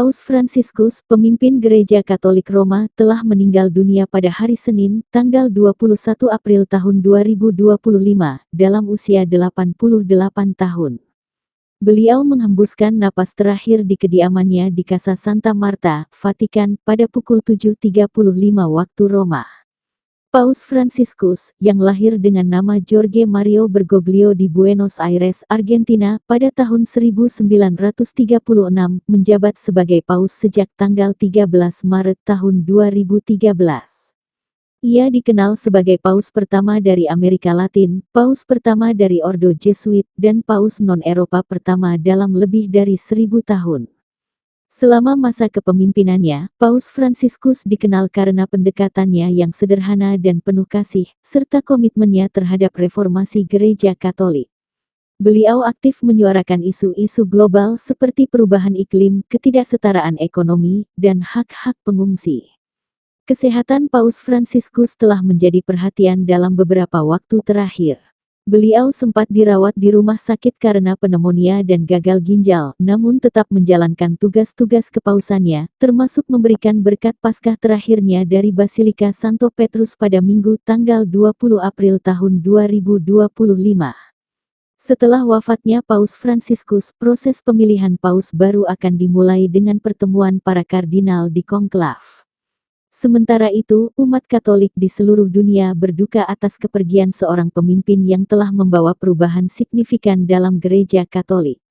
Paus Fransiskus, pemimpin Gereja Katolik Roma, telah meninggal dunia pada hari Senin, tanggal 21 April tahun 2025, dalam usia 88 tahun. Beliau menghembuskan napas terakhir di kediamannya di Casa Santa Marta, Vatikan, pada pukul 7.35 waktu Roma. Paus Fransiskus, yang lahir dengan nama Jorge Mario Bergoglio di Buenos Aires, Argentina, pada tahun 1936, menjabat sebagai paus sejak tanggal 13 Maret tahun 2013. Ia dikenal sebagai paus pertama dari Amerika Latin, paus pertama dari Ordo Jesuit, dan paus non-Eropa pertama dalam lebih dari 1000 tahun. Selama masa kepemimpinannya, Paus Fransiskus dikenal karena pendekatannya yang sederhana dan penuh kasih, serta komitmennya terhadap reformasi Gereja Katolik. Beliau aktif menyuarakan isu-isu global seperti perubahan iklim, ketidaksetaraan ekonomi, dan hak-hak pengungsi. Kesehatan Paus Fransiskus telah menjadi perhatian dalam beberapa waktu terakhir. Beliau sempat dirawat di rumah sakit karena pneumonia dan gagal ginjal, namun tetap menjalankan tugas-tugas kepausannya, termasuk memberikan berkat Paskah terakhirnya dari Basilika Santo Petrus pada Minggu tanggal 20 April tahun 2025. Setelah wafatnya Paus Fransiskus, proses pemilihan paus baru akan dimulai dengan pertemuan para kardinal di konklav. Sementara itu, umat Katolik di seluruh dunia berduka atas kepergian seorang pemimpin yang telah membawa perubahan signifikan dalam Gereja Katolik.